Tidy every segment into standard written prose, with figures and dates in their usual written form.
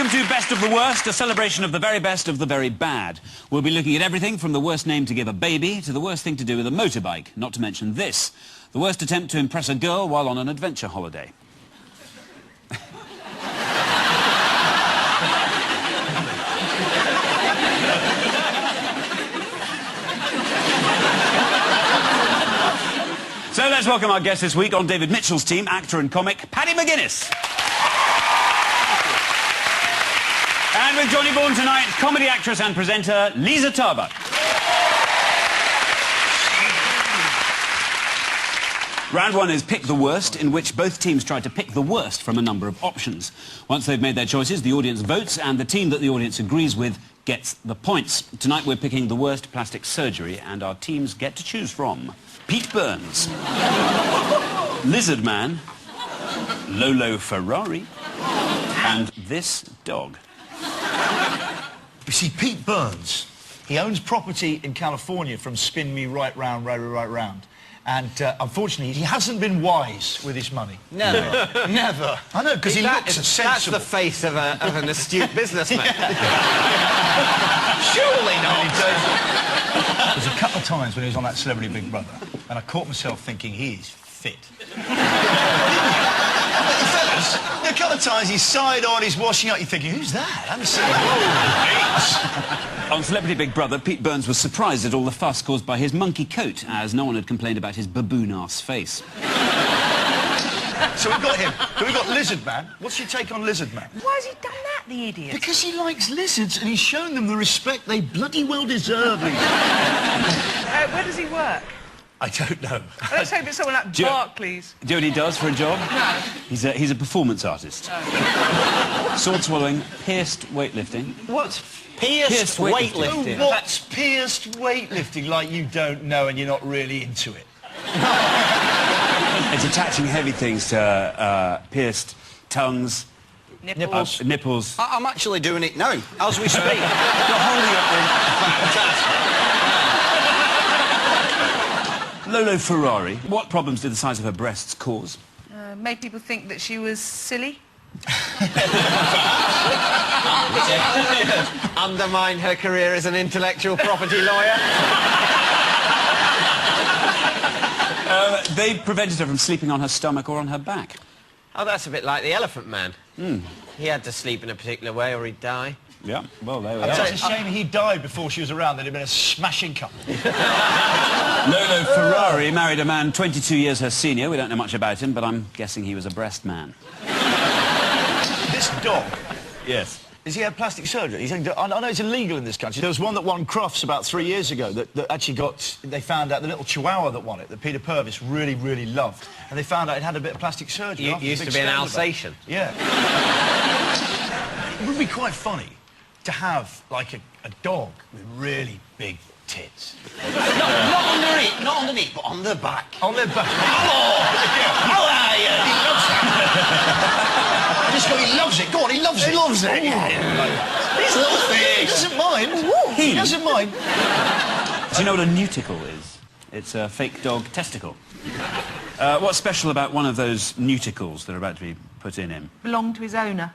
Welcome to Best of the Worst, a celebration of the very best of the very bad. We'll be looking at everything from the worst name to give a baby to the worst thing to do with a motorbike, not to mention this, the worst attempt to impress a girl while on an adventure holiday. So let's welcome our guest this week on David Mitchell's team, actor and comic, Paddy McGuinness. And with Johnny Vaughan tonight, comedy actress and presenter, Liza Tarbuck. Round one is Pick the Worst, in which both teams try to pick the worst from a number of options. Once they've made their choices, the audience votes, and the team that the audience agrees with gets the points. Tonight we're picking the worst plastic surgery, and our teams get to choose from Pete Burns, Lizard Man, Lolo Ferrari, and this dog. You see, Pete Burns, he owns property in California from Spin Me Right Round, right round. And unfortunately, he hasn't been wise with his money. Never. Never. I know, because he looks sensible. That's the face of an astute businessman. Surely not. There's a couple of times when he was on that Celebrity Big Brother, and I caught myself thinking, he is fit. Fellas, a couple of times he's side on, he's washing up, you're thinking, who's that? I haven't seen him. On Celebrity Big Brother, Pete Burns was surprised at all the fuss caused by his monkey coat, as no one had complained about his baboon-ass face. So we've got him. Then we've got Lizard Man. What's your take on Lizard Man? Why has he done that, the idiot? Because he likes lizards and he's shown them the respect they bloody well deserve. Where does he work? I don't know. Let's hope it's someone like Barclays. Do you know what he does for a job? No. He's a performance artist. Oh. Sword swallowing, pierced weightlifting. What's pierced weightlifting? Oh, what's pierced weightlifting? Like you don't know and you're not really into it. It's attaching heavy things to pierced tongues. Nipples. Nipples. I'm actually doing it now, as we speak. You're holding up Lolo Ferrari. What problems did the size of her breasts cause? Made people think that she was silly. Undermined her career as an intellectual property lawyer. They prevented her from sleeping on her stomach or on her back. Oh, that's a bit like the Elephant Man. He had to sleep in a particular way or he'd die. Yeah, well, there we are. It's a shame he died before she was around. There'd have been a smashing couple. Lolo Ferrari married a man 22 years her senior. We don't know much about him, but I'm guessing he was a breast man. This dog... Yes. Has he had plastic surgery? I know it's illegal in this country. There was one that won Crufts about 3 years ago that actually got... They found out the little chihuahua that won it, that Peter Purvis really, really loved. And they found out it had a bit of plastic surgery. It used to be an Alsatian. Yeah. It would be quite funny to have, like, a dog with really big tits. Not underneath, but on the back. On their back. Hello! How are you? He loves it. He loves it. Go on, he loves it. He loves it. He's a little thing. He doesn't mind. He doesn't mind. Do you know what a nuticle is? It's a fake dog testicle. What's special about one of those nuticles that are about to be put in him? Belonged to his owner.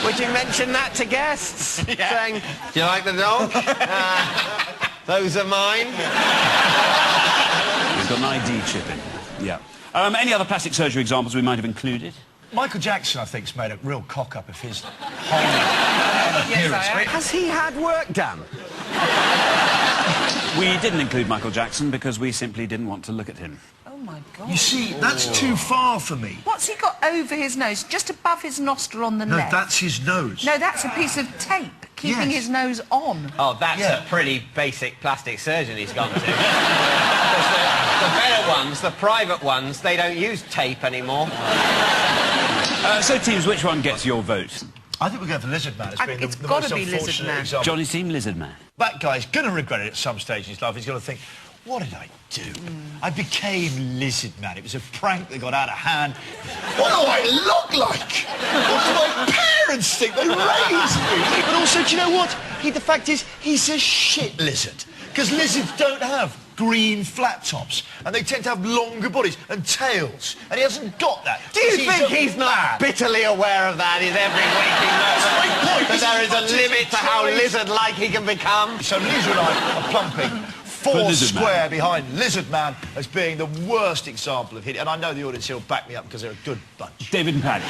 Would you mention that to guests? Yeah. Saying, do you like the dog? Those are mine. He's got an ID chip in. Yeah. Any other plastic surgery examples we might have included? Michael Jackson, I think, has made a real cock-up of his whole Yes, Has he had work done? We didn't include Michael Jackson because we simply didn't want to look at him. Oh, my God. You see, that's too far for me. What's he got over his nose? Just above his nostril on the left? No, that's his nose. No, that's a piece of tape keeping his nose on. Oh, that's a pretty basic plastic surgeon he's gone to. The better ones, the private ones, they don't use tape anymore. So, teams, which one gets your vote? I think we're going for Lizard Man. It's been It's the gotta most be Lizard unfortunate Man. example. Johnny's team, Lizard Man. That guy's going to regret it at some stage in his life. He's going to think, what did I do? I became Lizard Man. It was a prank that got out of hand. What do I look like? What do my parents think? They raised me. But also, do you know what? The fact is, he's a shit lizard. Because lizards don't have green flat tops, and they tend to have longer bodies and tails, and he hasn't got that. Do you think he's not bitterly aware of that in every waking moment? That there is a limit to how lizard-like he can become? So Liza and I are plumping four square behind Lizard Man as being the worst example of hitting. And I know the audience here will back me up because they're a good bunch. David and Paddy.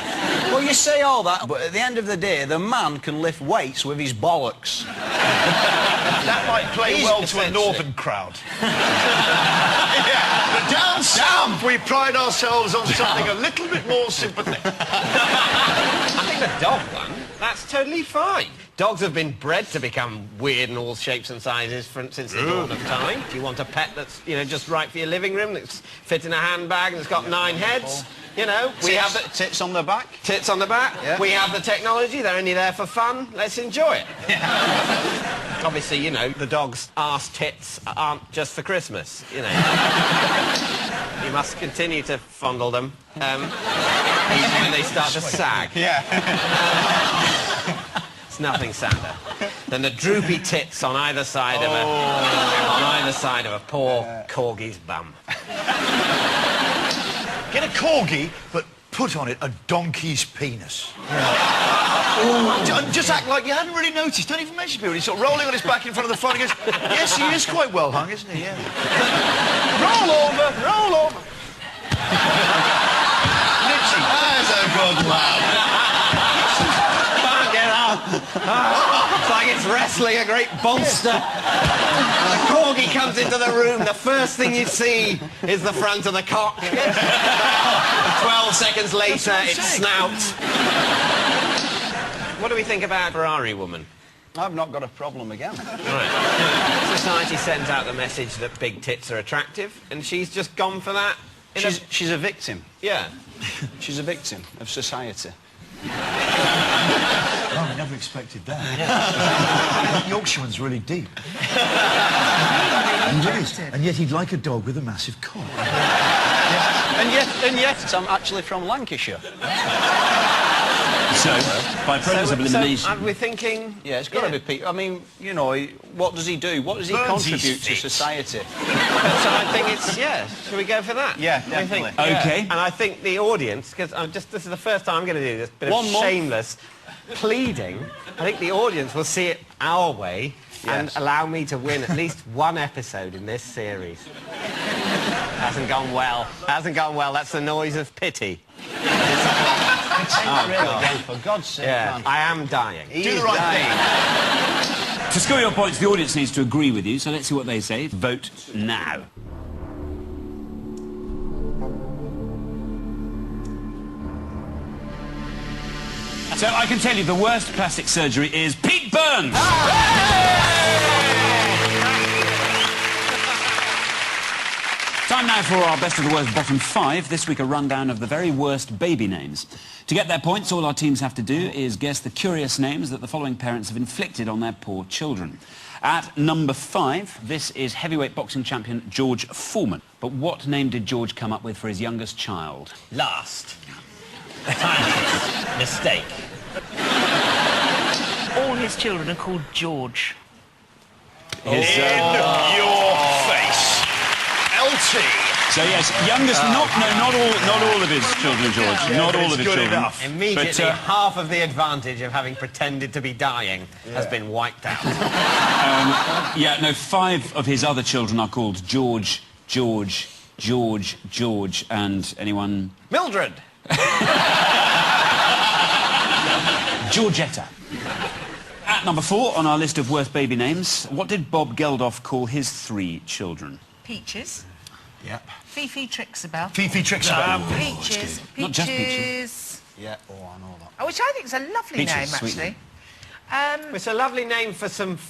Well, you say all that, but at the end of the day, the man can lift weights with his bollocks. That might play well to a northern crowd. Yeah, but down south we pride ourselves on something a little bit more sympathetic. I think the dog one, that's totally fine. Dogs have been bred to become weird in all shapes and sizes since the dawn of time. Do you want a pet that's, you know, just right for your living room, that's fit in a handbag and it's got 9 heads? You know, we have the... Tits on the back. Tits on the back. Yeah. We have the technology. They're only there for fun. Let's enjoy it. Yeah. Obviously, you know, the dog's arse tits aren't just for Christmas, you know. You must continue to fondle them, even when they start to sag. Yeah. It's nothing sadder than the droopy tits on either side of a poor corgi's bum. Get a corgi, but put on it a donkey's penis. Yeah. And just act like you hadn't really noticed. Don't even mention people. He's sort of rolling on his back in front of the phone and goes, yes, he is quite well hung, isn't he? Yeah. Roll over, roll over. Literally. That's a good lad. Can't get up. It's like it's wrestling a great bolster. The corgi comes into the room. The first thing you see is the front of the cock. 12 seconds later, it's snout. What do we think about Ferrari woman? I've not got a problem again. Right. Society sends out the message that big tits are attractive, and she's just gone for that. She's a victim. Yeah. She's a victim of society. Oh, I never expected that. That Yorkshireman's really deep. And yet he'd like a dog with a massive cock. Yeah. And yet, I'm actually from Lancashire. So, by process of elimination... So, we're thinking... Yeah, it's got to be people. I mean, you know, what does he do? What does he contribute to society? So I think it's, yeah, should we go for that? Yeah, definitely. OK. And I think the audience, because this is the first time I'm going to do this, bit of shameless pleading, I think the audience will see it our way and allow me to win at least one episode in this series. Hasn't gone well. Hasn't gone well. That's the noise of pity. Oh, for God's sake, man. I am dying. Do the right thing. To score your points, the audience needs to agree with you, so let's see what they say. Vote now. So I can tell you the worst plastic surgery is Pete Burns! Time now for our best of the worst bottom 5. This week a rundown of the very worst baby names. To get their points, all our teams have to do is guess the curious names that the following parents have inflicted on their poor children. At number 5, this is heavyweight boxing champion George Foreman. But what name did George come up with for his youngest child? Last. Time. Mistake. All his children are called George. In your face. LT. So yes, youngest, not all of his children, George. Yeah, not all of his good children. enough. Immediately, half of the advantage of having pretended to be dying has been wiped out. Yeah, no, 5 of his other children are called George, George, George, George, and anyone? Mildred. Georgetta. At number 4 on our list of worst baby names, what did Bob Geldof call his 3 children? Peaches. Yep. Fifi Trixabel. Fifi Trixabel. Peaches. Not just Peaches. Yeah, oh, I know that. Which I think is a lovely Peaches, name, sweet actually. name. It's a lovely name for some